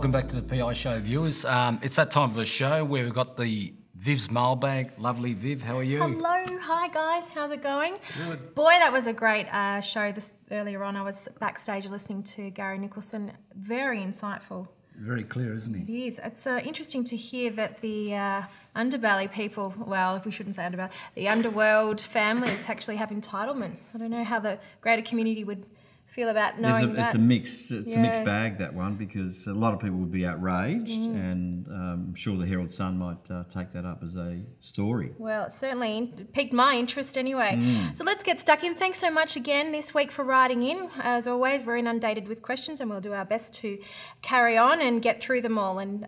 welcome back to the PI Show viewers. It's that time of the show where we've got the Viv's mailbag. Lovely Viv, how are you? Hello, hi guys, how's it going? Good. Boy, that was a great show earlier on. I was backstage listening to Gary Nicholson. Very insightful. Very clear, isn't It he? is. It's interesting to hear that the underbelly people, well, we shouldn't say underbelly, the underworld families actually have entitlements. I don't know how the greater community would feel about knowing that. It's a mixed bag, that one, because a lot of people would be outraged, and I'm sure the Herald Sun might take that up as a story. Well, it certainly piqued my interest anyway. So let's get stuck in. Thanks so much again this week for writing in. As always, we're inundated with questions and we'll do our best to carry on and get through them all and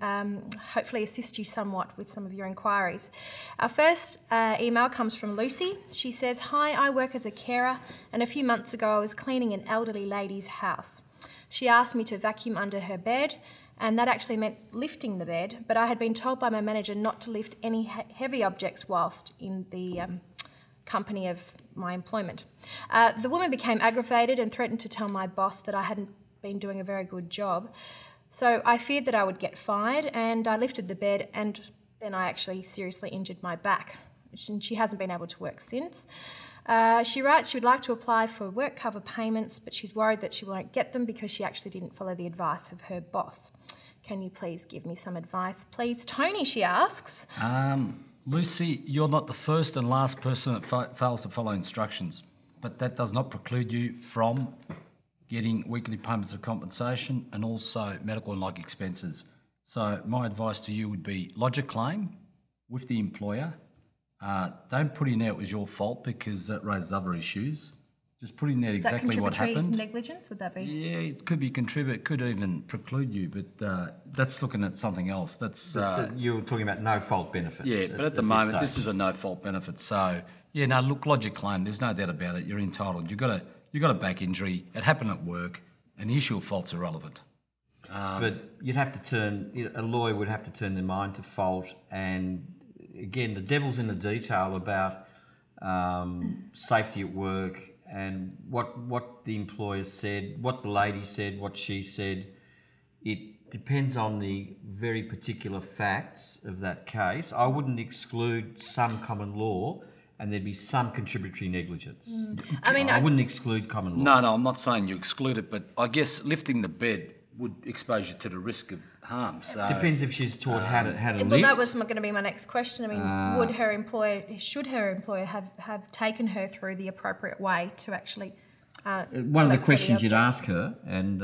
hopefully assist you somewhat with some of your inquiries. Our first email comes from Lucy. She says, "Hi, I work as a carer and a few months ago I was cleaning an elderly lady's house. She asked me to vacuum under her bed, and that actually meant lifting the bed, but I had been told by my manager not to lift any heavy objects whilst in the company of my employment. The woman became aggravated and threatened to tell my boss that I hadn't been doing a very good job. So I feared that I would get fired, and I lifted the bed, and then I actually seriously injured my back. And she hasn't been able to work since. She writes she would like to apply for work cover payments, but she's worried that she won't get them because she actually didn't follow the advice of her boss. Can you please give me some advice, please? Tony, she asks. Lucy, you're not the first and last person that fails to follow instructions, but that does not preclude you from getting weekly payments of compensation and also medical and like expenses. So my advice to you would be lodge a claim with the employer. Don't put in there it was your fault because that raises other issues. Just put in there exactly what happened. Negligence, would that be? Yeah, it could be contribute, it could even preclude you, but that's looking at something else. That's You're talking about no fault benefits. yeah, but at the moment this is a no fault benefit. So yeah, no, look, lodge a claim. There's no doubt about it. You're entitled. You've got a back injury. It happened at work, and the issue of fault's irrelevant. But you'd have to a lawyer would have to turn their mind to fault, and again, the devil's in the detail about safety at work and what the employer said, what the lady said, what she said. It depends on the very particular facts of that case. I wouldn't exclude some common law, and there'd be some contributory negligence. I wouldn't exclude common law. No, I'm not saying you exclude it, but I guess lifting the bed would expose you to the risk of harm. So Depends if she's taught how to lift. Well, that was going to be my next question. I mean, should her employer have taken her through the appropriate way to actually one of the questions you'd ask her, and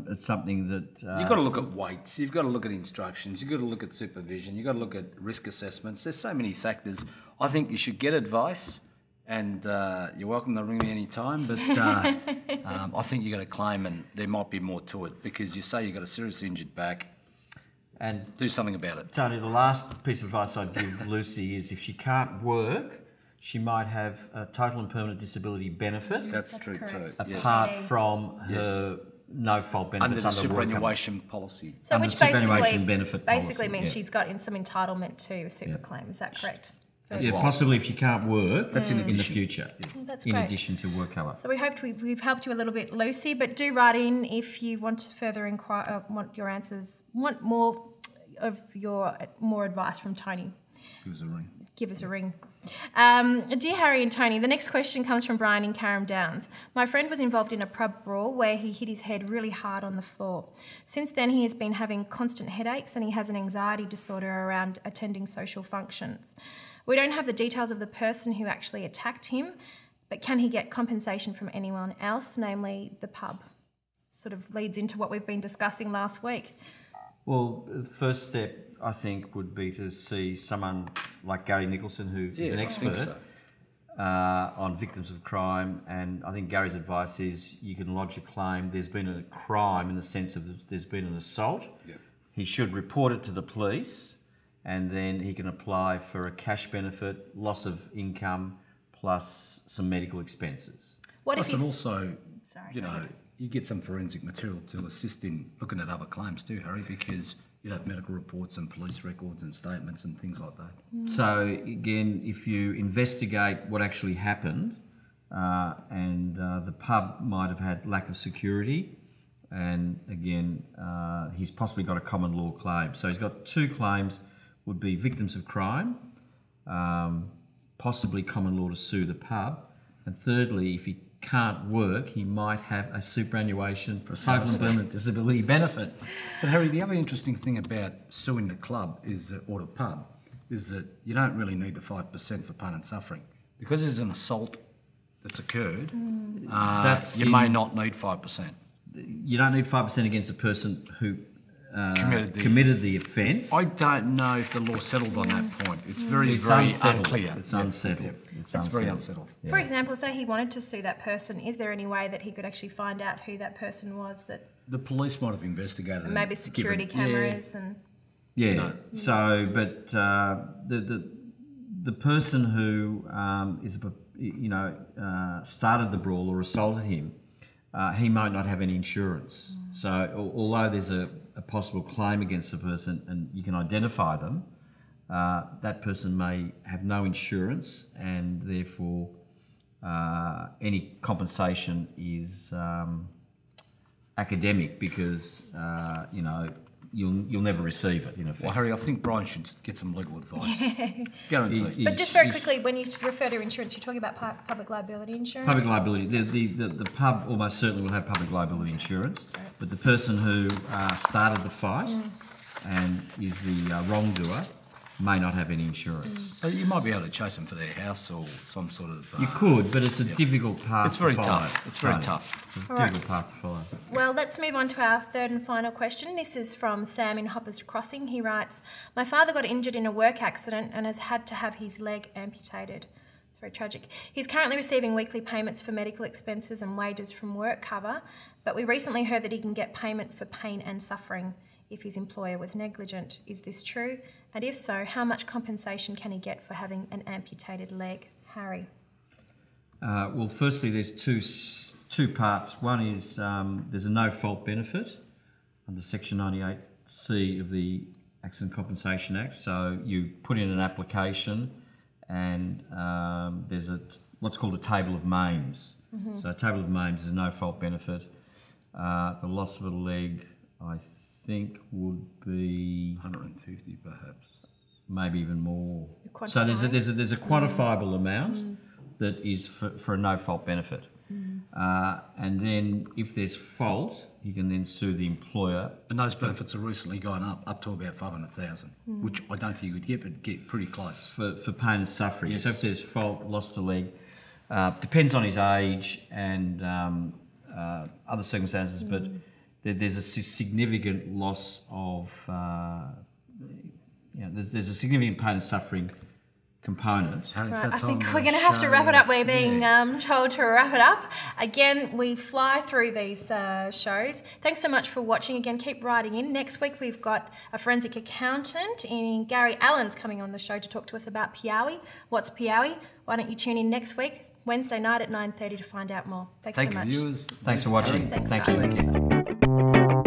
it's something that you've got to look at weights, you've got to look at instructions, you've got to look at supervision, you've got to look at risk assessments. There's so many factors. I think you should get advice, and you're welcome to ring me any time, but I think you've got a claim, and there might be more to it, because you say you've got a seriously injured back, and do something about it. Tony, the last piece of advice I'd give Lucy is if she can't work, she might have a total and permanent disability benefit. That's true too. Apart from her no fault benefits under the superannuation policy. So under which superannuation basically policy, means she's got some entitlement to a super claim. Is that correct? Yeah, possibly if she can't work. That's in the future. That's in great. addition to work cover. So we hope we've helped you a little bit, Lucy. But do write in if you want to further inquire, want your answers, want more advice from Tony. Give us a ring. Dear Harry and Tony, the next question comes from Brian in Carrum Downs. My friend was involved in a pub brawl where he hit his head really hard on the floor. Since then, he has been having constant headaches and he has an anxiety disorder around attending social functions. We don't have the details of the person who actually attacked him, but can he get compensation from anyone else, namely the pub? Sort of leads into what we've been discussing last week. Well, the first step, I think, would be to see someone like Gary Nicholson, who is an expert on victims of crime. And I think Gary's advice is you can lodge a claim. There's been a crime in the sense of there's been an assault. Yep. He should report it to the police, and then he can apply for a cash benefit, loss of income, plus some medical expenses. What if he's also, you get some forensic material to assist in looking at other claims too, Harry, because you'd have medical reports and police records and statements and things like that. So again, if you investigate what actually happened, and the pub might have had lack of security, and again, he's possibly got a common law claim. So he's got two claims, would be victims of crime, possibly common law to sue the pub, and thirdly, if he can't work, he might have a superannuation for total and permanent disability benefit. But Harry, the other interesting thing about suing the club is, or the pub, is that you don't really need the 5% for pain and suffering. Because there's an assault that's occurred, you may not need 5%. You don't need 5% against a person who committed the offence. I don't know if the law settled on that point. It's very unclear. It's unsettled. It's very unsettled. For example, say he wanted to sue that person, is there any way that he could actually find out who that person was? That the police might have investigated. Maybe security cameras and. Yeah. No. So, but the person who started the brawl or assaulted him, he might not have any insurance. So, although there's a possible claim against the person and you can identify them, that person may have no insurance, and therefore any compensation is academic because you'll never receive it, in effect. Well, Harry, I think Brian should get some legal advice. Guaranteed. But just very quickly, when you refer to insurance, you're talking about public liability insurance? Public liability. The pub almost certainly will have public liability insurance, but the person who started the fight and is the wrongdoer may not have any insurance. So you might be able to chase them for their house or some sort of... you could, but it's a difficult path It's very to follow. tough. It's very tough. It's a difficult path to follow. Well, let's move on to our third and final question. This is from Sam in Hoppers Crossing. He writes, my father got injured in a work accident and has had to have his leg amputated. It's very tragic. He's currently receiving weekly payments for medical expenses and wages from work cover, but we recently heard that he can get payment for pain and suffering if his employer was negligent. Is this true? And if so, how much compensation can he get for having an amputated leg? Harry? Well, firstly, there's two parts. One is there's a no-fault benefit under Section 98C of the Accident Compensation Act. So you put in an application and there's what's called a table of maims. So a table of maims is a no-fault benefit. The loss of a leg, I think, would be 150 perhaps. Maybe even more. So there's a quantifiable amount that is for a no-fault benefit. And then if there's fault, you can then sue the employer. And those benefits have recently gone up to about 500,000, which I don't think you would get, but get pretty close. For pain and suffering. Yes. So if there's fault, lost a leg, depends on his age and other circumstances, but there's a significant loss of, there's a significant pain and suffering component. Right, I think we're going to have to wrap it up. We're being told to wrap it up. Again, we fly through these shows. Thanks so much for watching. Again, keep writing in. Next week, we've got a forensic accountant in Gary Allen's coming on the show to talk to us about Piawi. What's Piawi? Why don't you tune in next week, Wednesday night at 9:30 to find out more. Thanks so much. Thank you, viewers. Thanks for watching. Thanks, Thank guys. you.